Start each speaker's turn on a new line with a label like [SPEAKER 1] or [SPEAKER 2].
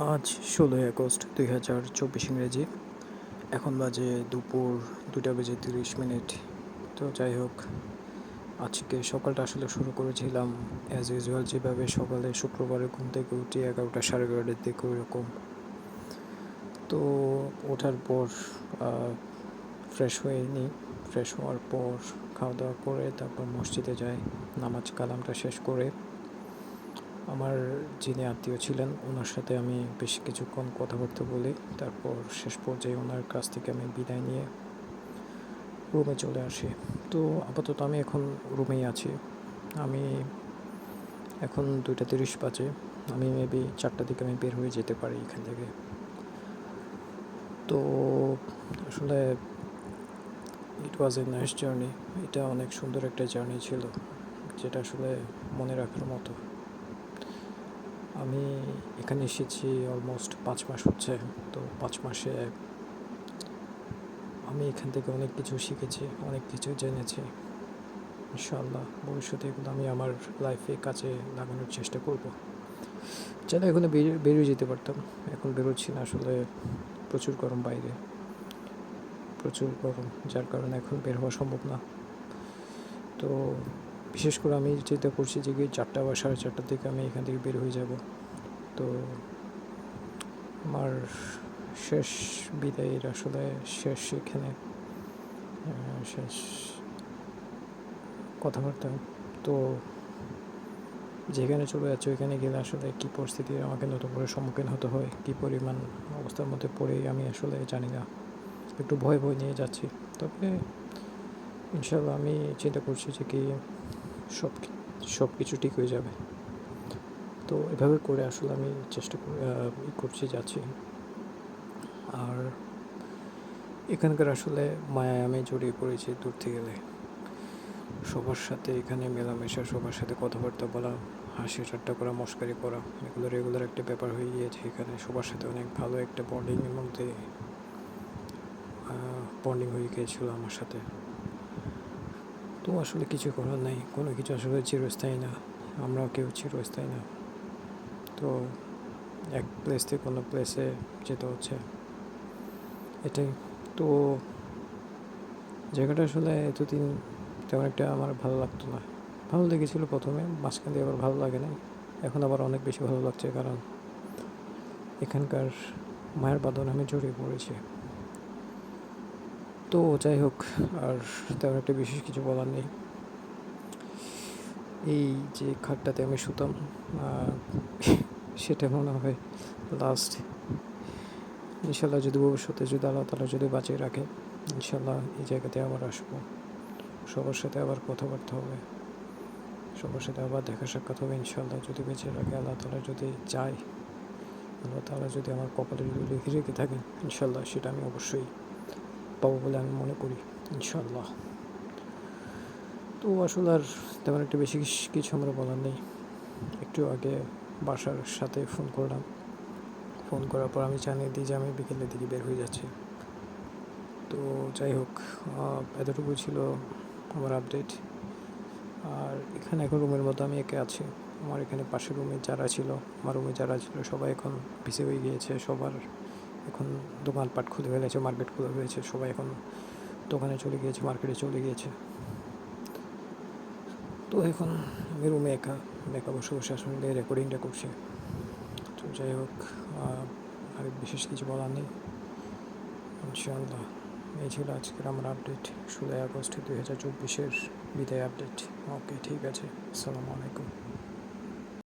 [SPEAKER 1] আজ ১৬ই আগস্ট ২০২৪ ইংরেজি। এখন বাজে দুপুর ২টা বেজে ৩০ মিনিট। তো যাই হোক, আজকে সকালটা আসলে শুরু করেছিলাম অ্যাজ ইউজুয়াল, যেভাবে সকালে শুক্রবারে ঘুম থেকে উঠি ১১টা সাড়ে ১১টার দিকে ওইরকম। তো ওঠার পর ফ্রেশ হয়ে নিই। ফ্রেশ হওয়ার পর খাওয়া দাওয়া করে তারপর মসজিদে যাই। নামাজ কালামটা শেষ করে আমার যিনি আত্মীয় ছিলেন ওনার সাথে আমি বেশ কিছুক্ষণ কথাবার্তা বলি। তারপর শেষ পর্যায়ে ওনার কাছ থেকে আমি বিদায় নিয়ে রুমে চলে আসি। তো আপাতত আমি এখন রুমেই আছি। আমি এখন 2টা 30 বাজে। আমি মেবি 4টার দিকে আমি বের হয়ে যেতে পারি এখান থেকে। তো আসলে ইট ওয়াজ এ নাইস জার্নি। এটা অনেক সুন্দর একটা জার্নি ছিল, যেটা আসলে মনে রাখার মতো। আমি এখানে এসেছি অলমোস্ট 5 মাস হচ্ছে। তো 5 মাসে আমি এখান থেকে অনেক কিছু শিখেছি, অনেক কিছু জেনেছি। ইনশাআল্লাহ ভবিষ্যতে এগুলো আমি আমার লাইফে কাজে লাগানোর চেষ্টা করব। চাইলে এখন বেরিয়ে যেতে পারতাম, এখন বেরোচ্ছি না। আসলে প্রচুর গরম বাইরে, প্রচুর গরম, যার কারণে এখন বের হওয়া সম্ভব না। তো বিশেষ করে আমি চিন্তা করছি যে 4টা বা সাড়ে 4টার দিকে আমি এখান থেকে বের হয়ে যাব। তো আমার শেষ বিদায়ের আসলে শেষ এখানে শেষ কথাবার্তা। তো যেখানে চলে যাচ্ছে ওইখানে গেলে আসলে কী পরিস্থিতির আমাকে নতুন করে সম্মুখীন হতে হয়, কী পরিমাণ অবস্থার মধ্যে পড়েই আমি আসলে জানি না। একটু ভয় নিয়ে যাচ্ছি। তবে ইনশাল্লাহ আমি চিন্তা করছি যে কি সব সব কিছু ঠিক হয়ে যাবে। তো এভাবে করে আসলে আমি চেষ্টা করছি, যাচ্ছি। আর এখানকার আসলে মায়ায় আমি জড়িয়ে পড়েছি দূরতে গেলে। সবার সাথে এখানে মেলামেশা, সবার সাথে কথাবার্তা বলা, হাসি ঠাট্টা করা, মশকারি করা, এগুলো রেগুলার একটা ব্যাপার হয়ে গিয়েছে এখানে। সবার সাথে অনেক ভালো একটা বন্ডিংয়ের মধ্যে বন্ডিং হয়ে গিয়েছিল আমার সাথে। তো আসলে কিছু করার নেই, কোনো কিছু আসলে চিরস্থায়ী না, আমরাও কেউ চিরস্থায়ী না। তো এক প্লেস থেকে অন্য প্লেসে যেতে হচ্ছে, এটাই। তো জায়গাটা আসলে এতদিন তেমন একটা আমার ভালো লাগতো না। ভালো লেগেছিলো প্রথমে, মাঝখান দিয়ে আবার ভালো লাগে না। এখন আবার অনেক বেশি ভালো লাগছে, কারণ এখানকার মায়ের বাঁধনে আমি জড়িয়ে পড়েছি। তো যাই হোক, আর তেমন একটা বিশেষ কিছু বলার নেই। এই যে খাটটাতে আমি শুতাম, সেটা মনে হয় লাস্ট। ইনশাল্লাহ যদি ভবিষ্যতে যদি আল্লাহ তাআলা যদি বাঁচিয়ে রাখে, ইনশাল্লাহ এই জায়গাতে আবার আসবো। সবার সাথে আবার কথাবার্তা হবে, সবার সাথে আবার দেখা সাক্ষাৎ হবে ইনশাল্লাহ, যদি বেঁচে রাখে আল্লাহ তাআলা, যদি চায় আল্লাহ তাআলা, যদি আমার কপালে যদি লিখে রেখে থাকেন, ইনশাল্লাহ সেটা আমি অবশ্যই পাবো বলে আমি মনে করি, ইনশাল্লাহ। তো আসলে আর তেমন একটা বেশি কিছু আমরা বলার নেই। একটু আগে বাসার সাথে ফোন করলাম। ফোন করার পর আমি জানিয়ে দিই যে আমি বিকেলের দিকে বের হয়ে যাচ্ছি। তো যাই হোক, এতটুকু ছিল আমার আপডেট। আর এখানে এখন রুমের মধ্যে আমি একা আছি। আমার এখানে পাশের রুমে যারা ছিল, আমার রুমে যারা ছিল সবাই এখন বিজি হয়ে গিয়েছে। সবার এখন দোকানপাট খুলে ফেলেছে, মার্কেট খুলে ফেলেছে, সবাই এখন দোকানে চলে গিয়েছে, মার্কেটে চলে গিয়েছে। তো এখন আমি রুমে একা একা বসে বসে আসলে রেকর্ডিংটা করছি। তো যাই হোক, আর বিশেষ কিছু বলার নেই। ইনশাআল্লাহ এই ছিল আজকের আমার আপডেট, 16ই আগস্ট 2024-এর বিদায় আপডেট। ওকে, ঠিক আছে। আসসালামু আলাইকুম।